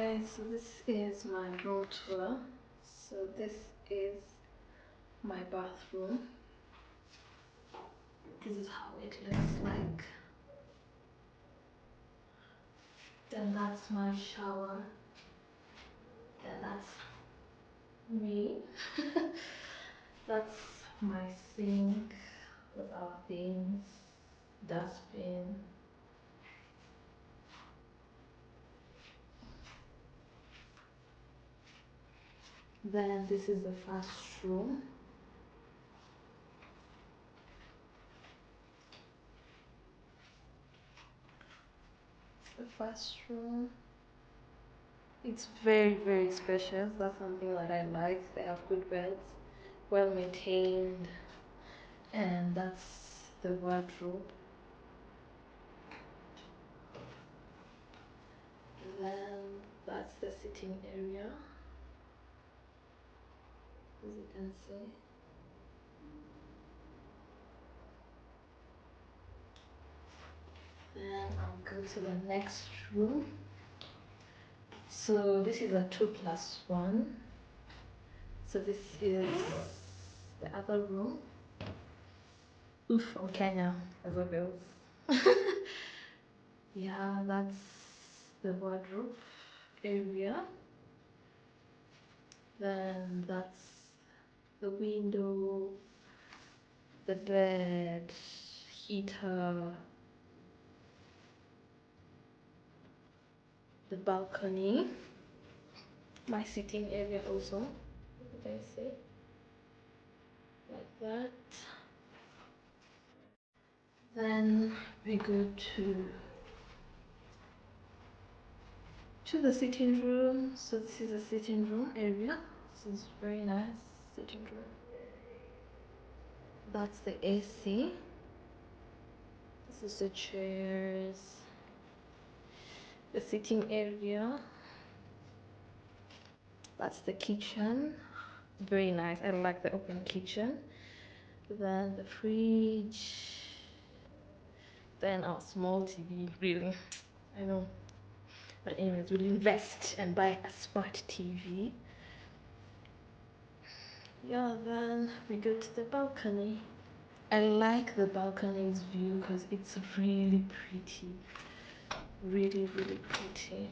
guys, so this is my room tour. So this is my bathroom. This is how it looks like. Then that's my shower. Then that's me. That's my sink with our things, dustbin. Then this is the first room. The first room. It's very spacious. That's something that I like. They have good beds, well maintained, and that's the wardrobe. Then that's the sitting area, as you can see. Then I'll go to the next room. So this is a 2+1. So this is the other room. Oof, from Kenya as well. Yeah, that's the wardrobe area. Then that's the window, the bed, heater, the balcony, my sitting area also, you guys see, like that. Then we go to the sitting room. So this is the sitting room area. This is very nice sitting room. That's the AC. This is the chairs, the sitting area. That's the kitchen. Very nice. I like the open kitchen. Then the fridge. Then our small TV. Really, I know. But anyways, we'll invest and buy a smart TV. Yeah, then we go to the balcony. I like the balcony's view because it's really pretty. Really pretty.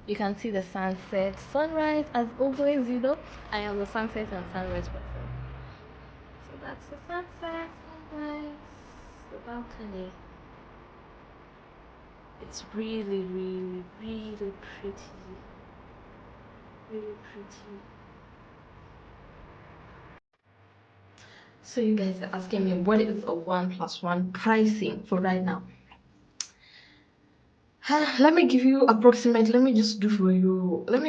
You can see the sunset, sunrise, as always, you know. I am the sunset and sunrise person. So that's the sunset, sunrise, the balcony. It's really pretty. Really pretty. So you guys are asking me what is a 1+1 pricing for right now. Let me give you approximate. Let me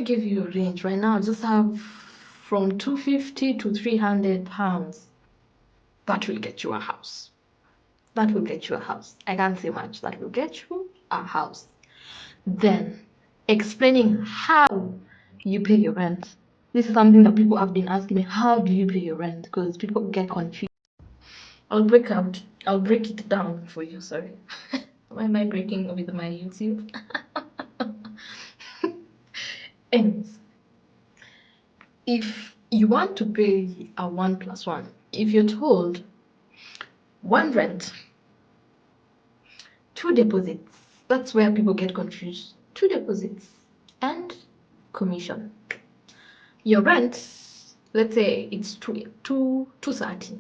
give you a range right now. I just have from 250 to 300 pounds. That will get you a house. That will get you a house. I can't say much. That will get you a house. Then explaining how you pay your rent. This is something that people have been asking me. How do you pay your rent? Because people get confused. I'll break it down for you. Sorry. Why am I breaking with my YouTube? Anyways, if you want to pay a 1+1, if you're told one rent, two deposits, that's where people get confused. 2 deposits and commission. Your rent, let's say it's 230.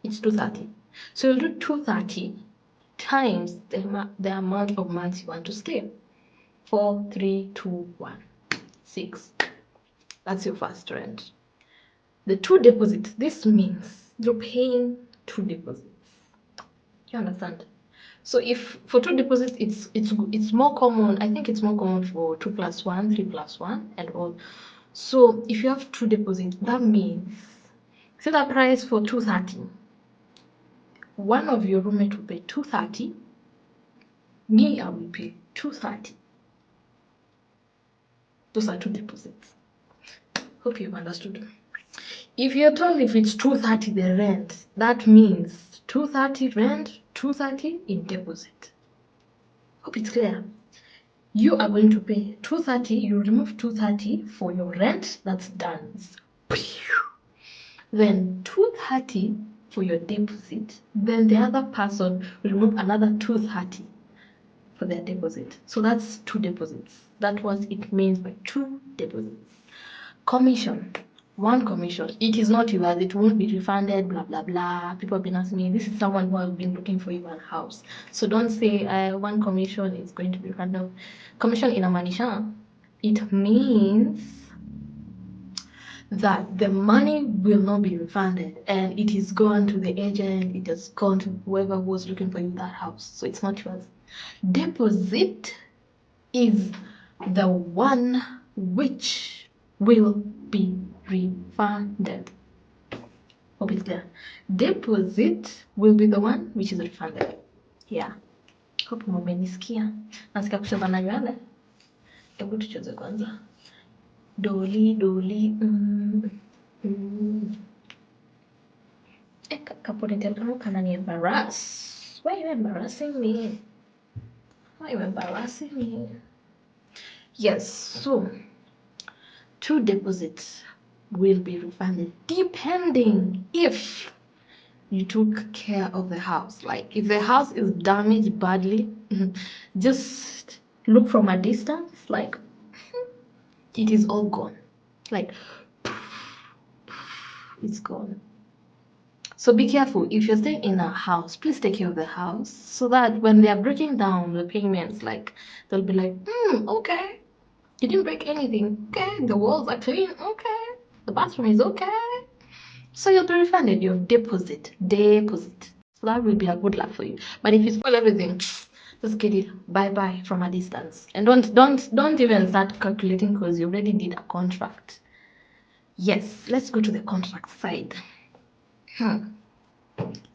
It's 230. So you'll do 230 times the amount of months you want to stay. 4, 3, 2, 1, 6. That's your first rent. The 2 deposits, this means you're paying 2 deposits. You understand? So if for 2 deposits, it's more common. I think it's more common for 2+1, 3+1, and all. So if you have 2 deposits, that means say that price for 230. One of your roommate will pay 230. Me, I will pay 230. Those are 2 deposits. Hope you've understood. If you're told if it's 230 the rent, that means 230 rent, 230 in deposit. Hope it's clear. You are going to pay 230. You remove 230 for your rent. That's done. Then 230 for your deposit. Then the other person will remove another 230 for their deposit. So that's 2 deposits. That's what it means by 2 deposits. Commission. 1 commission. It is not yours. It won't be refunded. Blah blah blah. People have been asking me. This is someone who has been looking for you a house. So don't say 1 commission is going to be refunded. Commission inamaanisha. It means that the money will not be refunded and it is gone to the agent. It has gone to whoever was looking for you that house. So it's not yours. Deposit is the one which will be refunded. Hope it's clear. Deposit will be the one which is refunded. Yeah. Hope mumenisikia. Nasikia kucheza na nywele. Hebu tucheze kwanza. Doli doli. Kaponitel kamu kanani embarrass. Why are you embarrassing me? Why are you embarrassing me? Yes, so 2 deposits will be refunded depending if you took care of the house. Like if the house is damaged badly, just look from a distance, like it is all gone. Like it's gone. So be careful. If you're staying in a house, please take care of the house so that when they are breaking down the payments, like they'll be like, okay, you didn't break anything. Okay, the walls are clean. Okay, the bathroom is okay. So you'll be refunded your deposit. So that will be a good luck for you. But if you spoil everything, just get it bye from a distance. And don't even start calculating because you already did a contract. Yes, let's go to the contract side.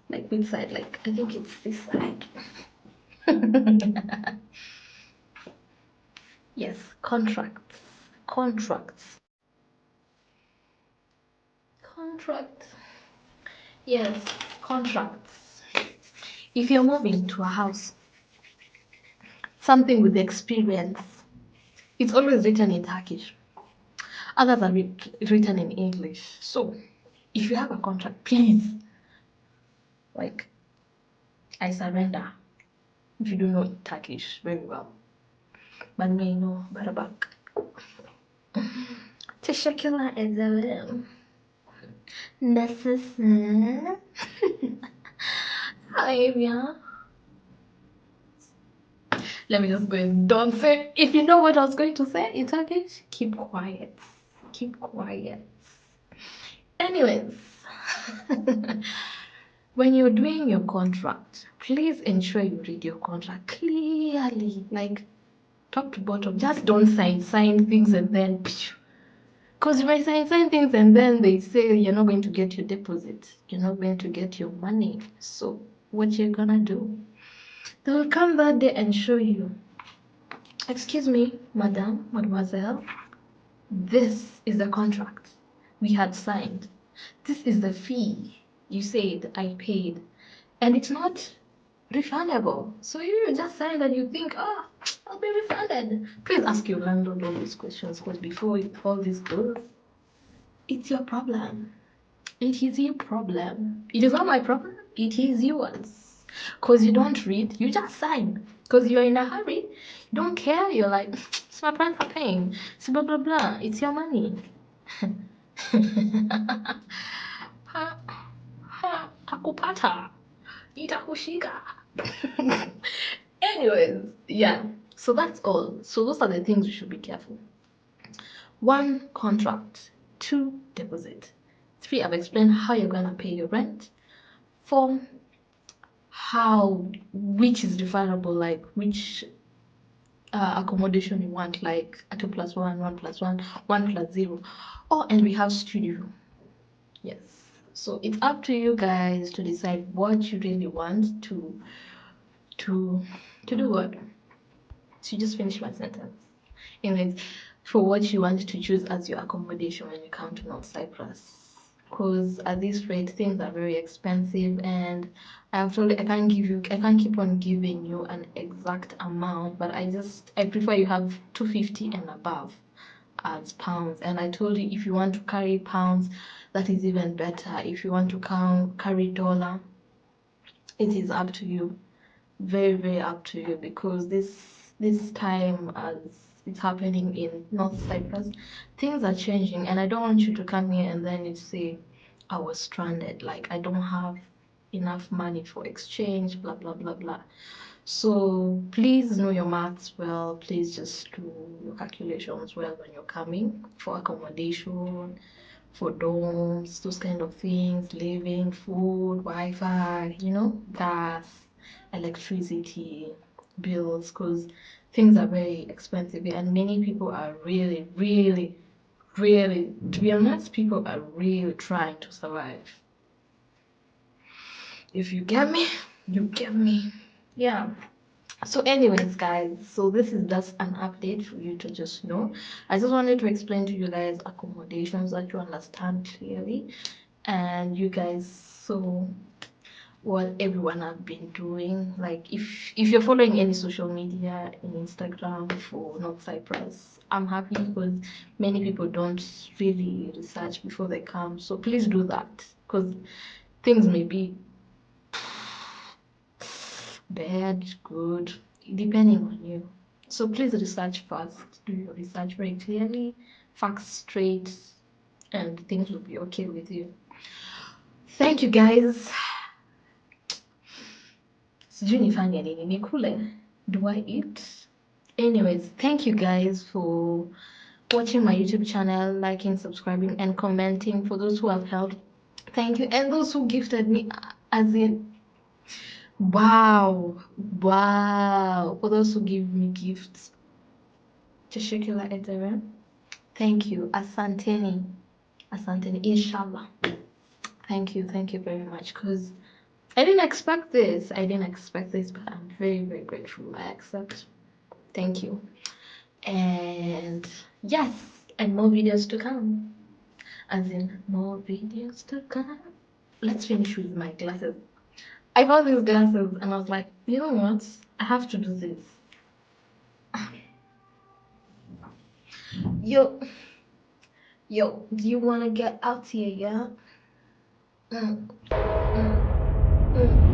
Like which side? Like I think it's this side. Yes, contracts. Yes, contracts. If you're moving to a house, something with experience, it's always written in Turkish. Others are written in English. So if you have a contract, please, like, I surrender. If you do know Turkish very well, but me know Barabak. Teşekkürler ederim. Nasılsın? Hi, yeah. Let me just go and don't say. If you know what I was going to say in Turkish, keep quiet. Anyways, when you're doing your contract, please ensure you read your contract clearly, like top to bottom. Just don't sign things and then, because you might sign things and then they say you're not going to get your deposit, you're not going to get your money. So what you're gonna do? They will come that day and show you, excuse me, madam, mademoiselle, this is the contract we had signed. This is the fee you said I paid. And it's not refundable. So you just sign that you think, I'll be refunded. Please ask your landlord all these questions, because before all this goes, it's your problem. It is your problem. It is not my problem. It is yours. Because you don't read, you just sign. Because you're in a hurry. You don't care. You're like, it's my parents are paying. So blah, blah, blah. It's your money. Takupata. Itakushika. Anyways, yeah. So that's all. So those are the things you should be careful. 1, contract. 2, deposit. 3, I've explained how you're gonna pay your rent. 4, which is refundable, like which accommodation you want, like a 2+1, 1+1, 1+0. And we have studio. Yes. So it's up to you guys to decide what you really want to do. What? So you just finish my sentence. Anyways, for what you want to choose as your accommodation when you come to North Cyprus. because at this rate things are very expensive, and I can't I can't keep on giving you an exact amount, but I prefer you have 250 and above as pounds. And I told you, if you want to carry pounds, that is even better. If you want to carry dollar, it is up to you, very very up to you, because this time, as it's happening in North Cyprus, things are changing, and I don't want you to come here and then you say I was stranded, like I don't have enough money for exchange, blah blah blah blah. So please know your maths well. Please just do your calculations well when you're coming for accommodation, for dorms, those kind of things, living, food, Wi-Fi, gas, electricity, bills, because things are very expensive and many people are really, really, really, to be honest, people are really trying to survive. If you get me, you get me. Yeah. So anyways, guys, so this is just an update for you to just know. I just wanted to explain to you guys accommodations that you understand clearly, and you guys saw what everyone have been doing. Like if you're following any social media in Instagram for North Cyprus, I'm happy because many people don't really research before they come. So please do that, because things may be bad, good, depending on you. So please research first. Do your research very clearly, facts straight, and things will be okay with you. Thank you guys. Sijui nifanye nini, nikule? Do I eat? Anyways, thank you guys for watching my YouTube channel, liking, subscribing, and commenting. For those who have helped, thank you. And those who gifted me, as in, wow, wow. For those who give me gifts, Tashakila Edere, thank you. Asanteni, Asanteni, inshallah. Thank you very much, because I didn't expect this. But I'm very, very grateful. I accept. Thank you. And yes, and more videos to come. As in, more videos to come. Let's finish with my glasses. I bought these glasses and I was like, you know what? I have to do this. Yo, do you want to get out here, yeah? Mm, mm, mm.